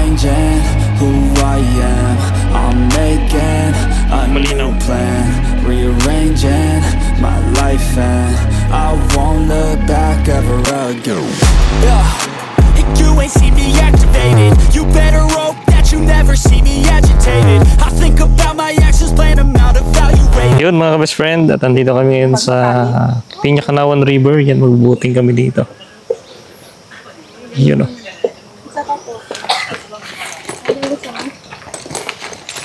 changing who I am. I'm making a new plan, rearranging my life, and I won't look back ever again. You ain't see me activated. You better hope that you never see me agitated. I think about my actions, plan them out, evaluate. Yun mga best friend, at andito kami yun sa Piña-Kanawan River. Yan, magbubuting kami dito. Yun o.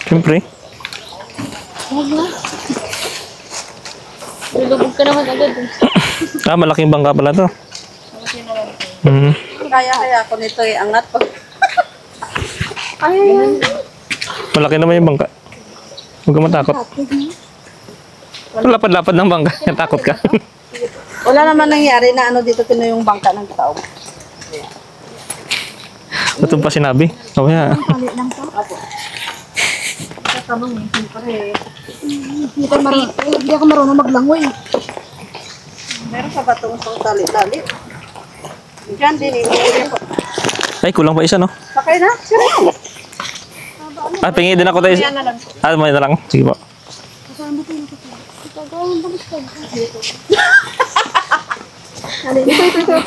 Siyempre. Lulubog ka naman agad. Malaking bangka pala to. Kaya ako nito angat pag... Malaki naman yung bangka. Huwag ka matakot. Lapad-lapad ng bangka. Natakot ka. Wala naman nangyari na dito yung bangka ng tao. Ito pa sinabi. Kaya. Hindi ako marunong maglangoy. Meron pa ba itong tali-tali? Diyan din Ay, kulang pa isa, no? Sakay na? Sira. Pingi din ako tayo. May na lang. Sige po.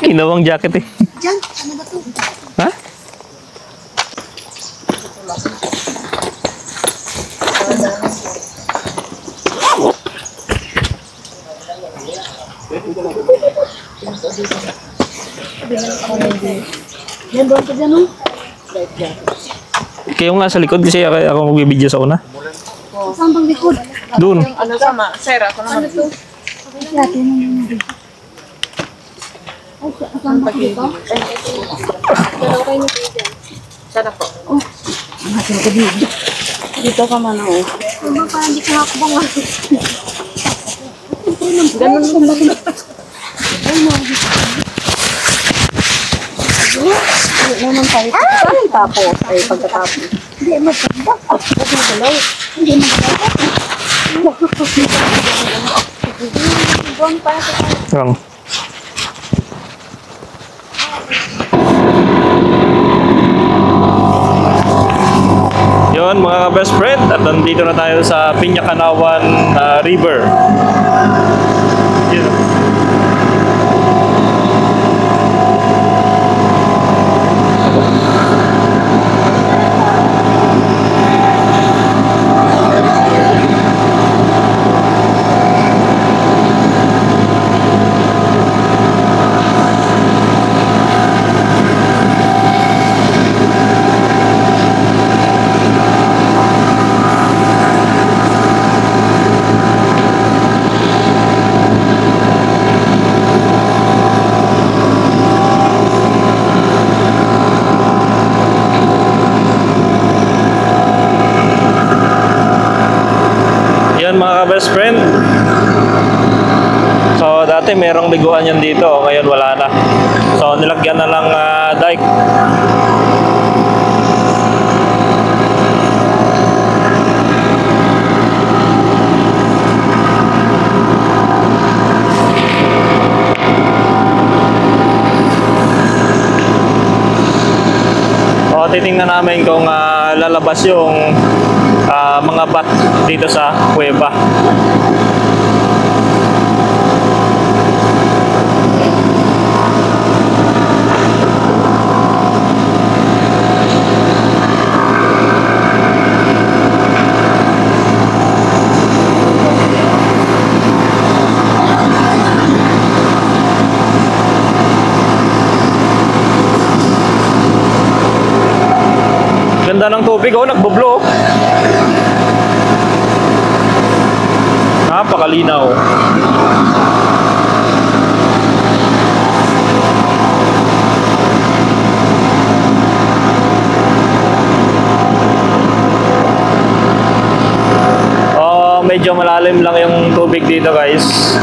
Kinawang jacket eh. Diyan, ano ba to? Ha? Yan doon ka dyan, no? Kayo nga sa likod kasi ako magbibideo sa una. Saan bang likod? Doon. Ano sama? Sir, ako naman. Ano to? Ay, ate na yun. Ay, saan ba dito? Dalaw kayo nito dyan. Sana po. Oh, Hasil ko dito. Dito ka man ako. ano ba parang di ko hakbang ah. Ganun mo ba? Naman tayo. Saan tapos? Ay, pagkatapos. Hindi, maganda. Kasi dalaw. Hindi maganda. Doon pa sa Lang. Yun mga best friend, at nandito na tayo sa Piña-Kanawan River. Yun. Mga best friend, so dati merong liguan yan dito, ngayon wala na, so nilagyan na lang dike. So titingnan namin kung lalabas yung mga bat dito sa kuweba. Ganda ng tubig, nagbublo. Napakalinaw. Medyo malalim lang yung tubig dito, guys.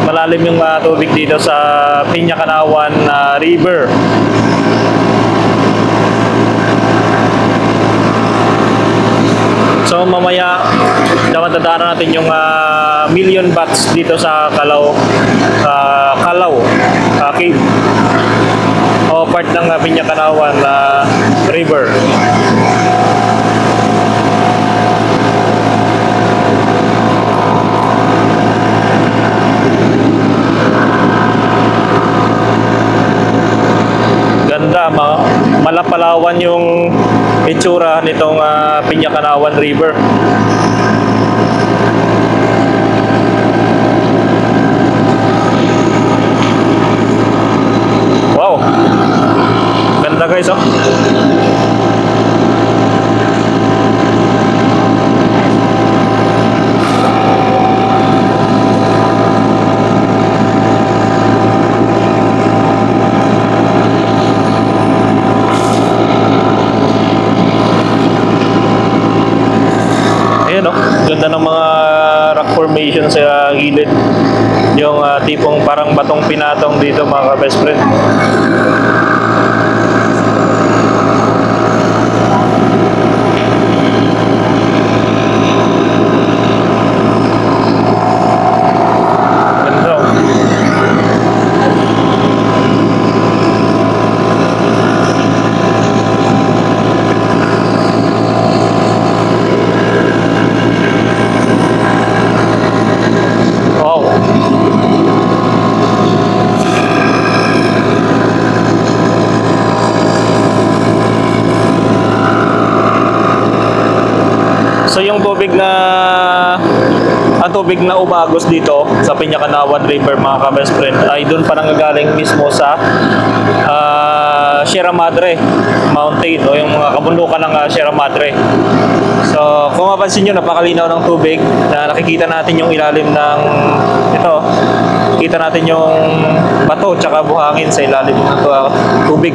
Malalim yung tubig dito sa Piña-Kanawan River. So mamaya dadaanan natin yung million bats dito sa Kalaw Cave of part ng Piñacanawan River. Ganda, malapalawan yung itsura nitong Piñacanawan River. Wow, ganda guys, oh. Ayan, oh, ganda ng mga rock formation sa gilid. Yung tipong parang batong pinatong dito, mga ka-best friend. Ganda, oh. Wow. So yung tubig na umagos dito sa Piñacanawan River, mga ka-best friend, ay doon pa nanggagaling mismo sa Sierra Madre Mountain, o yung mga kabundukan ng Sierra Madre. So kung mapansin nyo, napakalinaw ng tubig na nakikita natin yung ilalim ng ito. Kita natin yung bato tsaka buhangin sa ilalim ng tubig.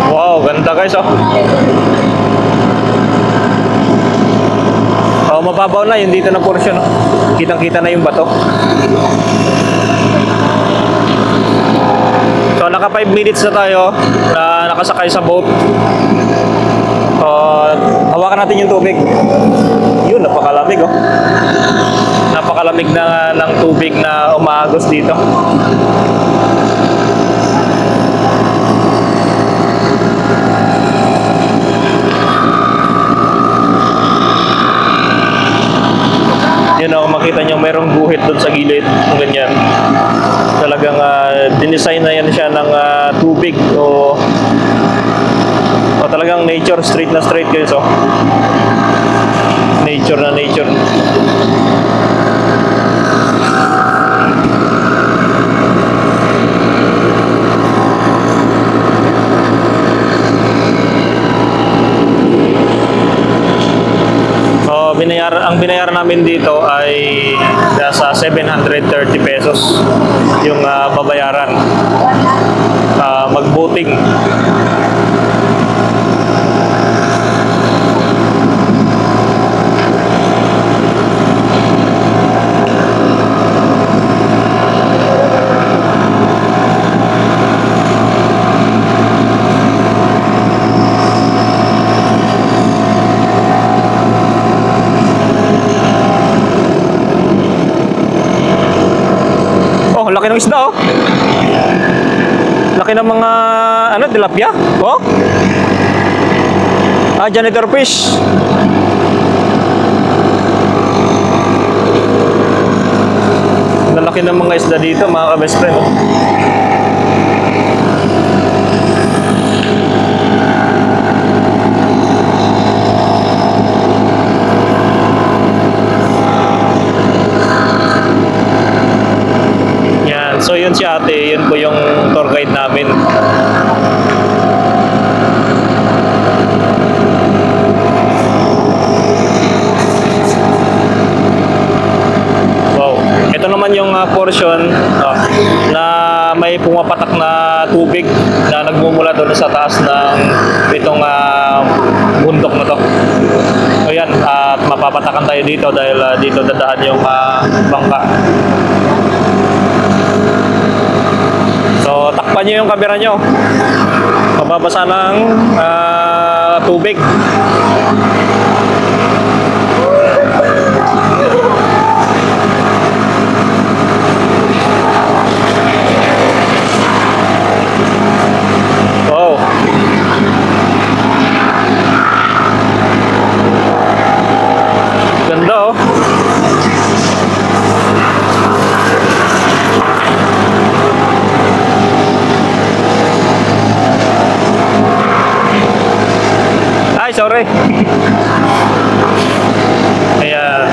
Wow, ganda guys, oh. Oh, mababaw na yung dito na portion, oh. Kitang-kita na yung bato. So naka 5 minutes na tayo na nakasakay sa boat. Hawakan natin yung tubig. Yun, napakalamig, oh. Napakalamig na ng tubig na umaagos dito. Yun, oh, makita nyo merong guhit doon sa gilid, ganyan. Talagang dinesign na yan siya ng tubig, o talagang nature, straight na straight guys, oh. Nature na nature. Ang binayaran namin dito ay nasa 730 pesos yung babayaran mag-boating. Laki ng isda, oh. Laki ng mga tilapia, oh. Janitor fish. Laki ng mga isda dito, mga ka-best friend, oh. So yun si ate, yun po yung tour guide namin. portion na may pumapatak na tubig na nagmumula doon sa taas ng itong bundok na to. So yan, at mapapatakan tayo dito dahil dito dadaan yung bangka. So takpan nyo yung camera nyo. Mababasa ng tubig. Wow. Ganda oh. Ay, sorry. Ayan.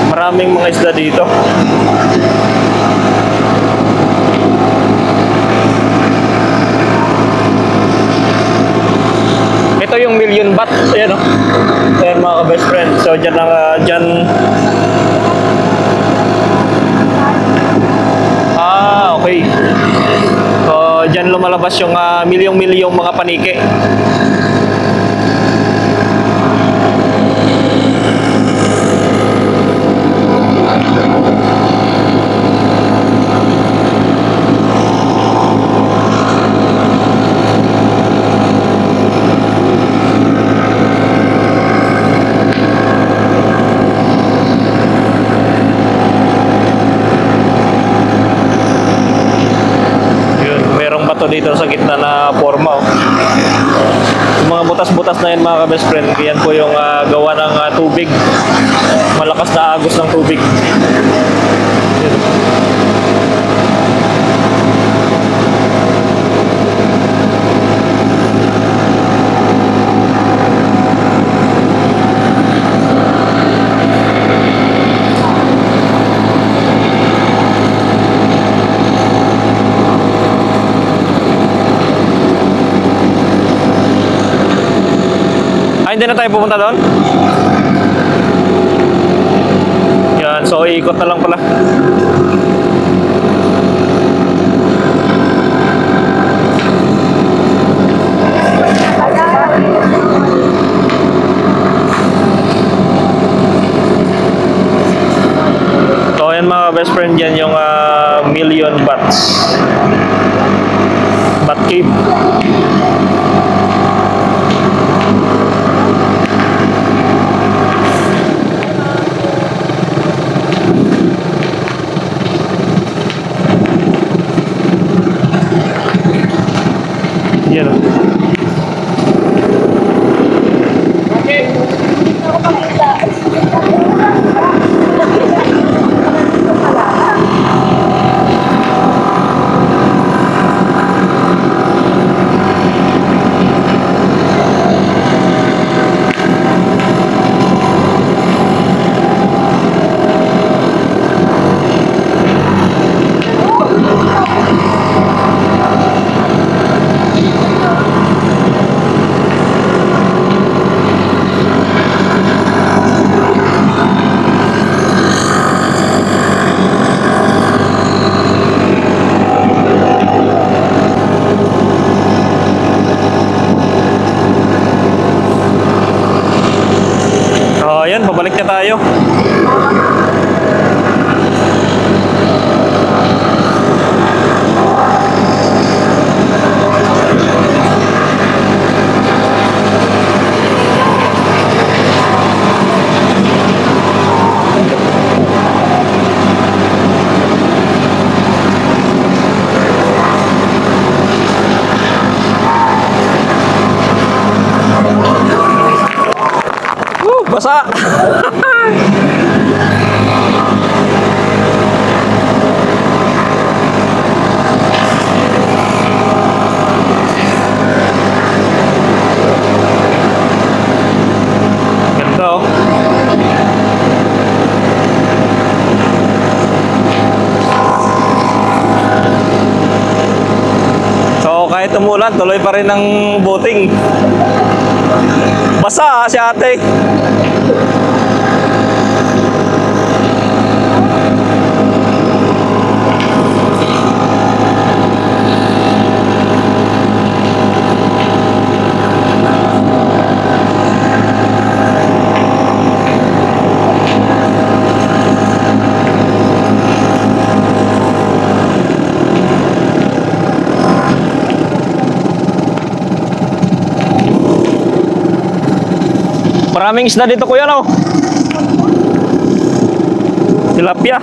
Maraming mga isda dito. Ito yung million baht. Ayan o. Ayan mga ka-best friend. So dyan lang, dyan. Okay. So dyan lumalabas yung milyong-milyong mga paniki. Dito sa gitna na forma oh. Yung mga butas-butas na yan mga ka-best friend, yan po yung gawa ng tubig, malakas na agos ng tubig. Hindi na tayo pupunta doon. Yan, so ikot na lang pala. So yan mga best friend, yan yung million bahts. Baht cave. Yan. Ayan, pabalik na tayo. Basa. Ganda oh. So kahit umulan, tuloy pa rin ang boating. Basa si ate. Maraming isda dito kuya, no? Tilapia.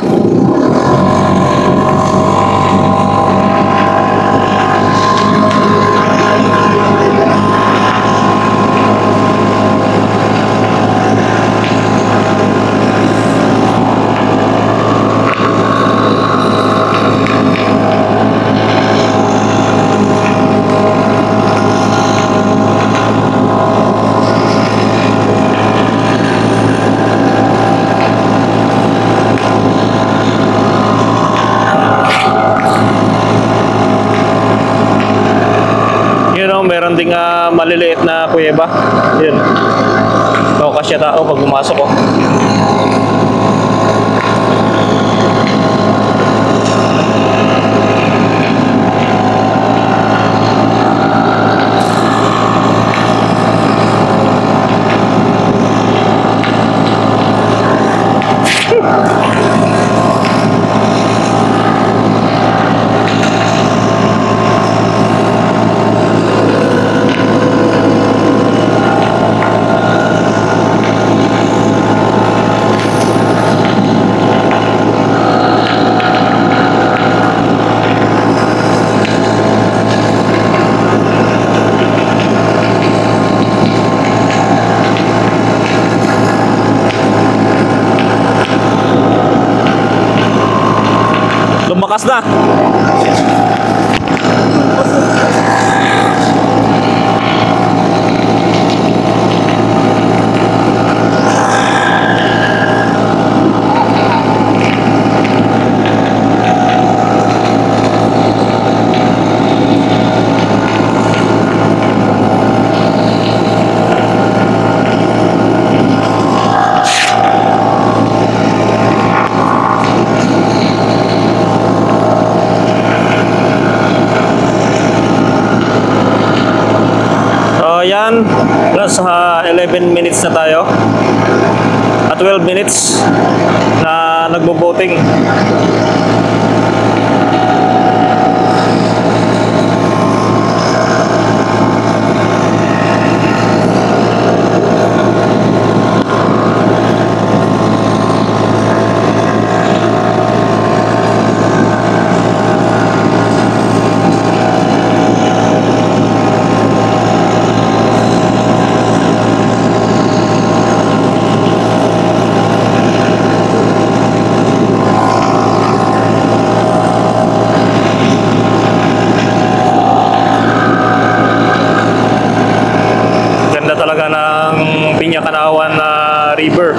Meron ding maliliit na kuweba. Yun. So, kasya tao pag pumasok ko. Lumakas na. Ayan, nasa 11 minutes na tayo at 12 minutes na nagbo-boating. Talaga ng Piña-Canauan na river.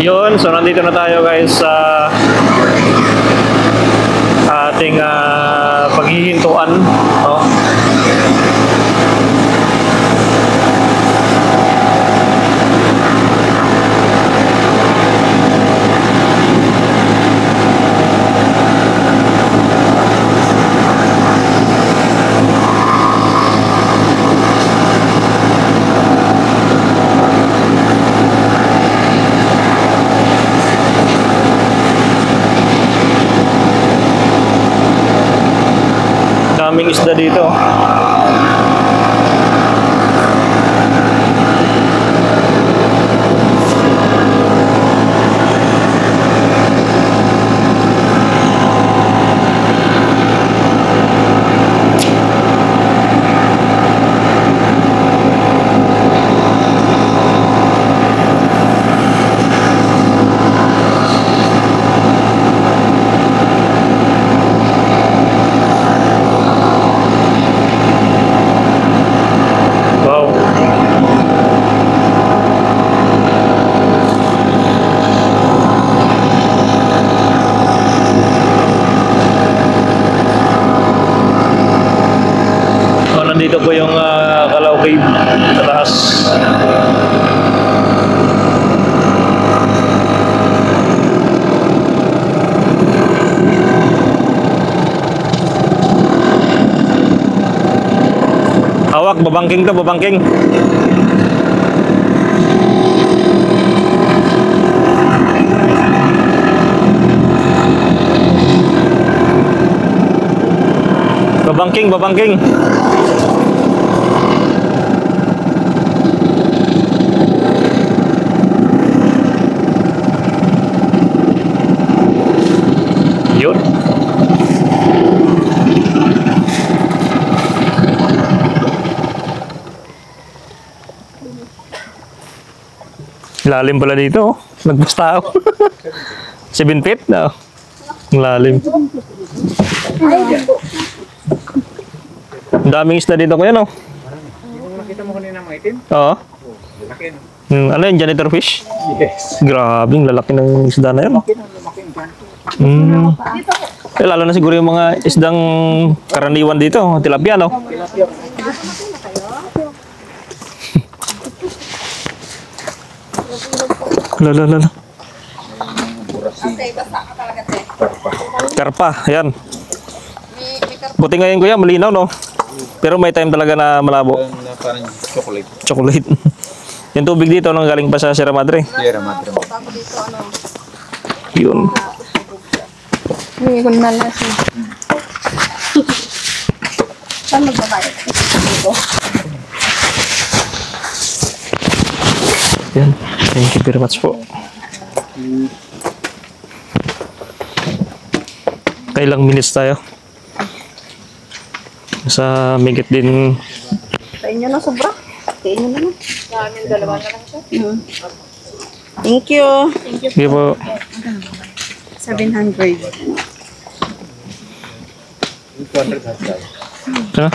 Yun, so nandito na tayo guys sa ating paghihintuan, no? Daming isda dito. dito po yung Calao Cave sa taas. Hawak, babangking to, babangking. Babangking, babangking. Yun. Lalim pala dito, oh. Nagpas tao. 7 feet na. Ang lalim. Ang daming isda dito, kuya, no? Nakita mo kanina mga itim? Oo. Laki, no? Ano yun, janitor fish? Yes. Grabe, ang lalaki ng isda na yun. Laki yung dyan. Lalo na siguro yung mga isdang karaniwan dito, tilapia, no? Lala. Okay, basta ka talaga, te. Karpa, yan. Buti ngayon, kuya, malinaw, no? Pero may time talaga na malabo. Na parang chocolate. Chocolate. Yung tubig dito, nang galing pa sa Sierra Madre. Sierra Madre. Bago dito, ano, Yun. Hindi ko nalasin. saan magbabayad? Dito. Yan. Thank you very much po. Kailang minutes tayo? Sa migit din. Sa inyo na sobra. Sa inyo na lang. Namin dalawa na lang siya. Thank you. Sige po. 700. 200 hashtag. Ha?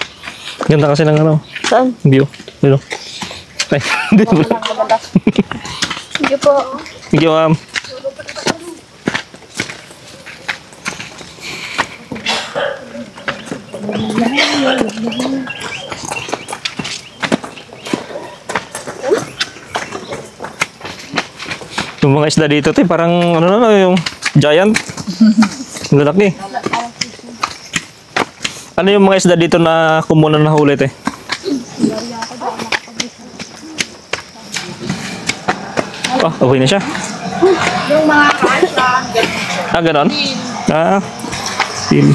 Ganda kasi ng ano, Saan? view. Ano? Ay, hindi po. Sige po. Thank you, ma'am. Yung mga isda dito, te, parang ano na, yung giant. Ang lalaki. Ano yung mga isda dito na kumunan na huli, te? Oh, okay na siya. Yung mga kaasa. Ah, ganon? Ah, sin.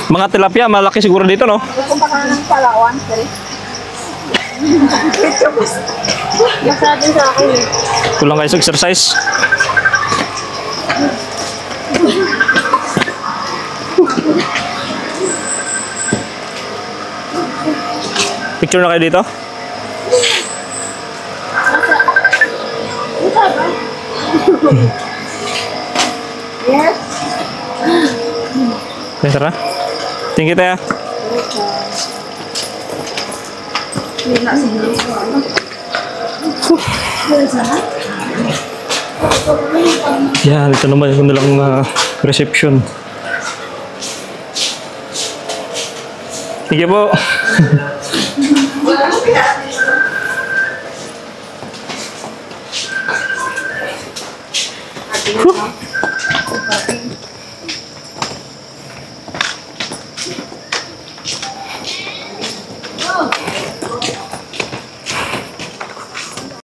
Mga tilapia, malaki siguro dito, no? Kung baka ng Palawan, sorry. Masabi sa akin eh. Kulang kayo sa exercise. Picture na kayo dito? Yes. Okay, tara. Thank you, Taya. Hindi na siguro. Yan, ito naman yung nilang reception. Sige po.